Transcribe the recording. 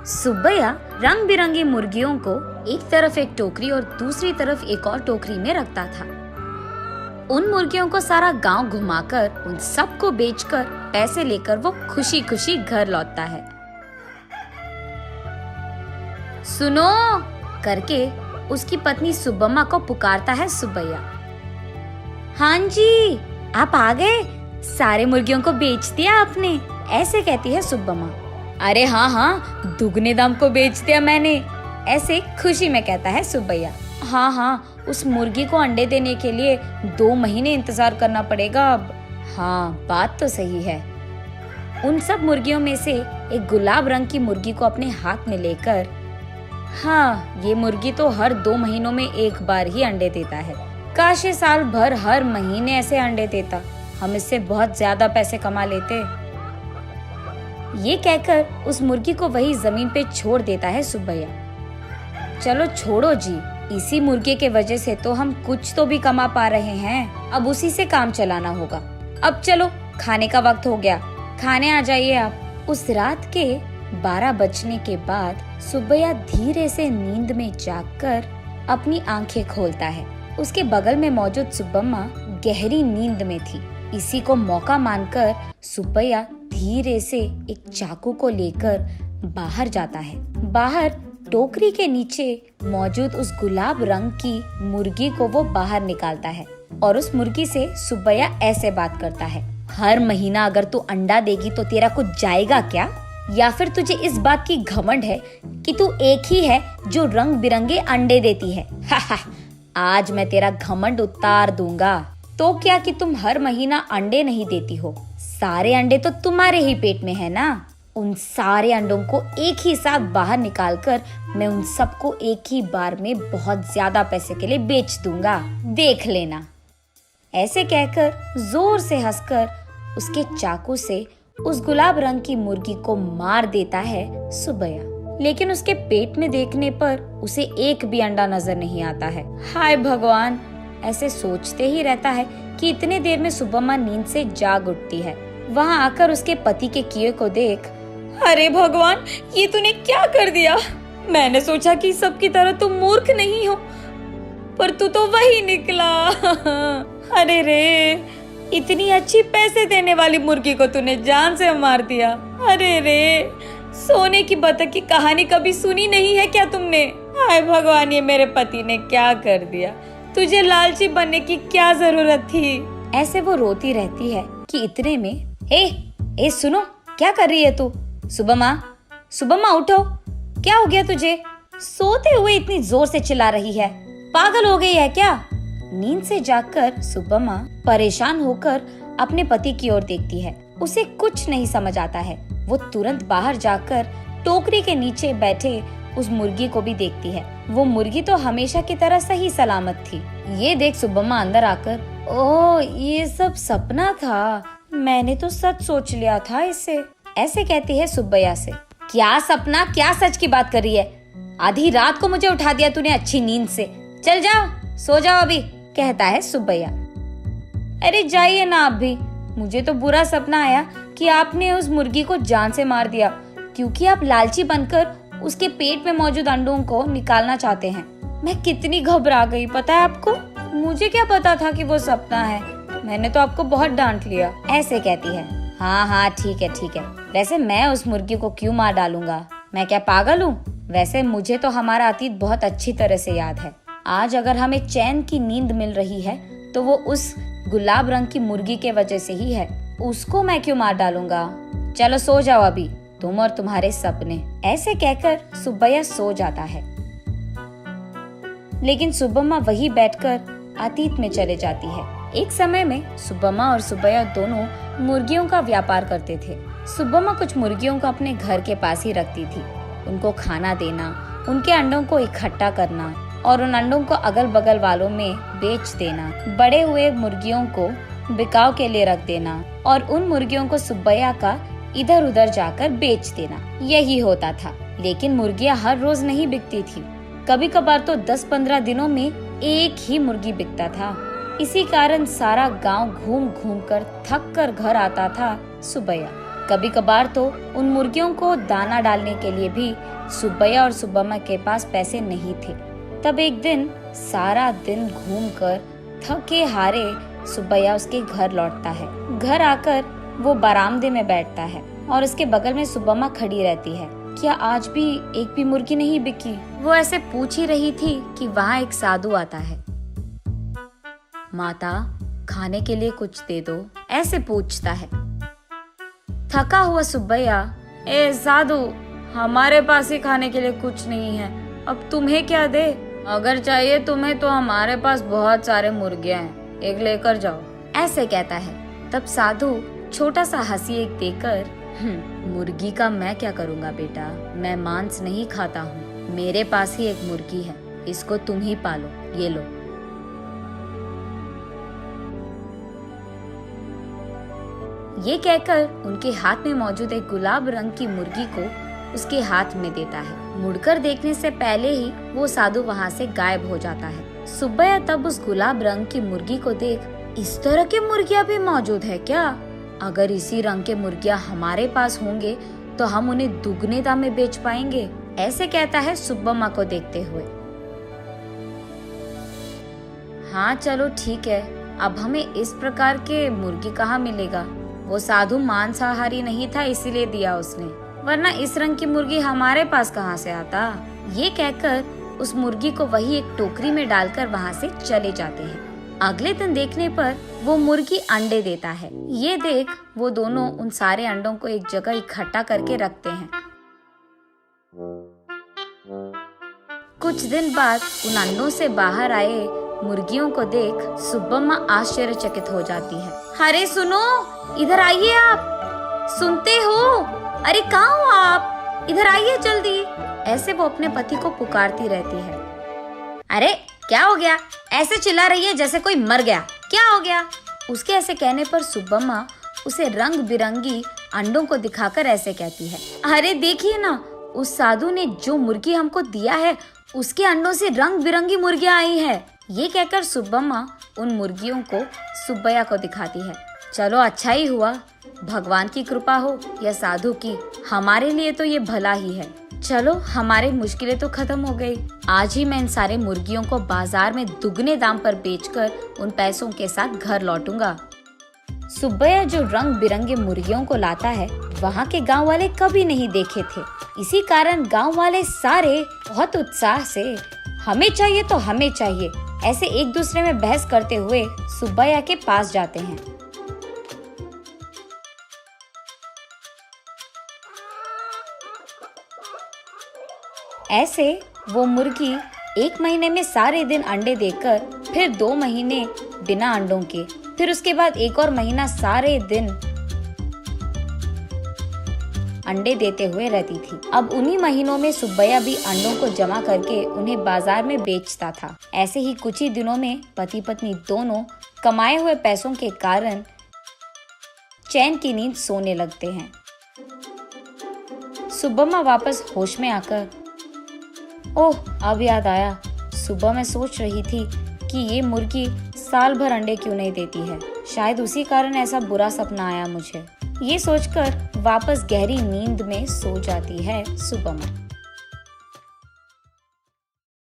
सुब्बैया रंग बिरंगी मुर्गियों को एक तरफ एक टोकरी और दूसरी तरफ एक और टोकरी में रखता था। उन मुर्गियों को सारा गांव घुमाकर उन सबको बेचकर पैसे लेकर वो खुशी खुशी घर लौटता है। सुनो करके उसकी पत्नी सुब्बम्मा को पुकारता है सुब्बैया। हाँ जी, आप आ गए, सारे मुर्गियों को बेच दिया आपने, ऐसे कहती है सुब्बम्मा। अरे हाँ हाँ, दुगने दाम को बेच दिया मैंने, ऐसे खुशी में कहता है सुब्बैया। हाँ हाँ, उस मुर्गी को अंडे देने के लिए 2 महीने इंतजार करना पड़ेगा अब। हाँ, बात तो सही है। उन सब मुर्गियों में से एक गुलाब रंग की मुर्गी को अपने हाथ में लेकर, हाँ, ये मुर्गी तो हर 2 महीनों में एक बार ही अंडे देता है। काश ये साल भर हर महीने ऐसे अंडे देता, हम इससे बहुत ज्यादा पैसे कमा लेते। ये कहकर उस मुर्गी को वही जमीन पे छोड़ देता है सुब्बैया। चलो छोड़ो जी, इसी मुर्गे के वजह से तो हम कुछ तो भी कमा पा रहे हैं, अब उसी से काम चलाना होगा। अब चलो, खाने का वक्त हो गया, खाने आ जाइए आप। उस रात के 12 बजने के बाद सुब्बैया धीरे से नींद में जागकर अपनी आंखें खोलता है। उसके बगल में मौजूद सुब्बम्मा गहरी नींद में थी। इसी को मौका मानकर सुब्बैया धीरे से एक चाकू को लेकर बाहर जाता है। बाहर टोकरी के नीचे मौजूद उस गुलाब रंग की मुर्गी को वो बाहर निकालता है और उस मुर्गी से सुब्बैया ऐसे बात करता है। हर महीना अगर तू अंडा देगी तो तेरा कुछ जाएगा क्या? या फिर तुझे इस बात की घमंड है कि तू एक ही है जो रंग बिरंगे अंडे देती है? आज मैं तेरा घमंड उतार दूंगा। तो क्या कि तुम हर महीना अंडे नहीं देती हो, सारे अंडे तो तुम्हारे ही पेट में है ना। उन सारे अंडों को एक ही साथ बाहर निकालकर मैं उन सबको एक ही बार में बहुत ज्यादा पैसे के लिए बेच दूंगा, देख लेना। ऐसे कहकर जोर से हंसकर उसके चाकू से उस गुलाब रंग की मुर्गी को मार देता है सुब्बैया। लेकिन उसके पेट में देखने पर उसे एक भी अंडा नजर नहीं आता है। हाय भगवान, ऐसे सोचते ही रहता है कि इतने देर में सुब्बम्मा नींद से जाग उठती है। वहाँ आकर उसके पति के किए को देख, अरे भगवान, ये तूने क्या कर दिया? मैंने सोचा कि सबकी तरह तुम मूर्ख नहीं हो, पर तू तो वही निकला। अरे रे, इतनी अच्छी पैसे देने वाली मुर्गी को तूने जान से मार दिया। अरे रे, सोने की बतख की कहानी कभी सुनी नहीं है क्या तुमने? हाय भगवान, ये मेरे पति ने क्या कर दिया? तुझे लालची बनने की क्या जरूरत थी? ऐसे वो रोती रहती है कि इतने में ए सुनो, क्या कर रही है तू? सुब्बम्मा, सुब्बम्मा उठो, क्या हो गया तुझे? सोते हुए इतनी जोर से चिल्ला रही है, पागल हो गई है क्या? नींद से जागकर सुब्बम्मा परेशान होकर अपने पति की ओर देखती है। उसे कुछ नहीं समझ आता है। वो तुरंत बाहर जाकर टोकरी के नीचे बैठे उस मुर्गी को भी देखती है। वो मुर्गी तो हमेशा की तरह सही सलामत थी। ये देख सुब्बम्मा अंदर आकर, ओह, ये सब सपना था, मैंने तो सच सोच लिया था इसे, ऐसे कहती है सुब्बैया से। क्या सपना, क्या सच की बात कर रही है? आधी रात को मुझे उठा दिया तूने अच्छी नींद से। चल जाओ, सो जाओ अभी, कहता है सुब्बैया। अरे जाइए ना आप भी, मुझे तो बुरा सपना आया कि आपने उस मुर्गी को जान से मार दिया, क्योंकि आप लालची बनकर उसके पेट में मौजूद अंडों को निकालना चाहते हैं। मैं कितनी घबरा गई पता है आपको? मुझे क्या पता था कि वो सपना है, मैंने तो आपको बहुत डांट लिया, ऐसे कहती है। हाँ हाँ, ठीक है ठीक है, वैसे मैं उस मुर्गी को क्यों मार डालूंगा, मैं क्या पागल हूँ? वैसे मुझे तो हमारा अतीत बहुत अच्छी तरह से याद है। आज अगर हमें चैन की नींद मिल रही है तो वो उस गुलाब रंग की मुर्गी के वजह से ही है, उसको मैं क्यों मार डालूंगा? चलो सो जाओ अभी, तुम और तुम्हारे सपने। ऐसे कहकर सुब्बैया सो जाता है। लेकिन सुब्बम्मा वही बैठकर अतीत में चले जाती है। एक समय में सुब्बम्मा और सुब्बैया दोनों मुर्गियों का व्यापार करते थे। सुब्बम्मा कुछ मुर्गियों को अपने घर के पास ही रखती थी। उनको खाना देना, उनके अंडों को इकट्ठा करना और उन अंडों को अगल बगल वालों में बेच देना, बड़े हुए मुर्गियों को बिकाव के लिए रख देना और उन मुर्गियों को सुब्बैया का इधर उधर जाकर बेच देना, यही होता था। लेकिन मुर्गियां हर रोज नहीं बिकती थी, कभी कभार तो 10-15 दिनों में एक ही मुर्गी बिकता था। इसी कारण सारा गांव घूम घूम कर थक कर घर आता था सुब्बैया। कभी कभार तो उन मुर्गियों को दाना डालने के लिए भी सुब्बैया और सुब्बम्मा के पास पैसे नहीं थे। तब एक दिन सारा दिन घूमकर थके हारे सुब्बैया उसके घर लौटता है। घर आकर वो बरामदे में बैठता है और उसके बगल में सुब्बम्मा खड़ी रहती है। क्या आज भी एक भी मुर्गी नहीं बिकी? वो ऐसे पूछ ही रही थी कि वहाँ एक साधु आता है। माता, खाने के लिए कुछ दे दो, ऐसे पूछता है। थका हुआ सुब्बैया, ए साधु, हमारे पास ही खाने के लिए कुछ नहीं है, अब तुम्हें क्या दे? अगर चाहिए तुम्हें तो हमारे पास बहुत सारे मुर्गियां हैं, एक लेकर जाओ, ऐसे कहता है। तब साधु छोटा सा हंसी एक देकर, मुर्गी का मैं क्या करूँगा बेटा, मैं मांस नहीं खाता हूँ, मेरे पास ही एक मुर्गी है, इसको तुम ही पालो, ये लो। ये कहकर उनके हाथ में मौजूद एक गुलाब रंग की मुर्गी को उसके हाथ में देता है। मुड़कर देखने से पहले ही वो साधु वहाँ से गायब हो जाता है। सुब्बैया तब उस गुलाब रंग की मुर्गी को देख, इस तरह की मुर्गियाँ भी मौजूद है क्या? अगर इसी रंग के मुर्गियाँ हमारे पास होंगे तो हम उन्हें दुगने दाम में बेच पाएंगे, ऐसे कहता है सुब्बम्मा को देखते हुए। हाँ चलो ठीक है, अब हमें इस प्रकार के मुर्गी कहाँ मिलेगा? वो साधु मांसाहारी नहीं था इसीलिए दिया उसने, वरना इस रंग की मुर्गी हमारे पास कहाँ से आता? ये कहकर उस मुर्गी को वही एक टोकरी में डालकर वहाँ से चले जाते हैं। अगले दिन देखने पर वो मुर्गी अंडे देता है। ये देख वो दोनों उन सारे अंडों को एक जगह इकट्ठा करके रखते हैं। कुछ दिन बाद उन अंडों से बाहर आए मुर्गियों को देख सुब्बम्मा आश्चर्यचकित हो जाती है। अरे सुनो, इधर आइए आप, सुनते हो? अरे कहाँ हो आप? इधर आइए जल्दी। ऐसे वो अपने पति को पुकारती रहती है। अरे क्या हो गया? ऐसे चिल्ला रही है जैसे कोई मर गया, क्या हो गया? उसके ऐसे कहने पर सुब्बम्मा उसे रंग बिरंगी अंडों को दिखाकर ऐसे कहती है, अरे देखिए ना, उस साधु ने जो मुर्गी हमको दिया है उसके अंडों से रंग बिरंगी मुर्गियाँ आई है। ये कहकर सुब्बम्मा उन मुर्गियों को सुब्बैया को दिखाती है। चलो अच्छा ही हुआ, भगवान की कृपा हो या साधु की, हमारे लिए तो ये भला ही है। चलो हमारी मुश्किलें तो खत्म हो गई। आज ही मैं इन सारे मुर्गियों को बाजार में दुगने दाम पर बेचकर उन पैसों के साथ घर लौटूंगा। सुब्बैया जो रंग बिरंगे मुर्गियों को लाता है वहाँ के गांव वाले कभी नहीं देखे थे। इसी कारण गांव वाले सारे बहुत उत्साह से हमें चाहिए तो हमें चाहिए ऐसे एक दूसरे में बहस करते हुए सुब्बैया के पास जाते हैं। ऐसे वो मुर्गी 1 महीने में सारे दिन अंडे देकर, फिर 2 महीने बिना अंडों के, फिर उसके बाद 1 और महीना सारे दिन अंडे देते हुए रहती थी। अब उन्हीं महीनों में सुब्बैया भी अंडों को जमा करके उन्हें बाजार में बेचता था। ऐसे ही कुछ ही दिनों में पति पत्नी दोनों कमाए हुए पैसों के कारण चैन की नींद सोने लगते हैं। सुब्बम्मा वापस होश में आकर, ओह अब याद आया, सुबह मैं सोच रही थी कि ये मुर्गी साल भर अंडे क्यों नहीं देती है, शायद उसी कारण ऐसा बुरा सपना आया मुझे। ये सोचकर वापस गहरी नींद में सो जाती है सुब्बम्मा।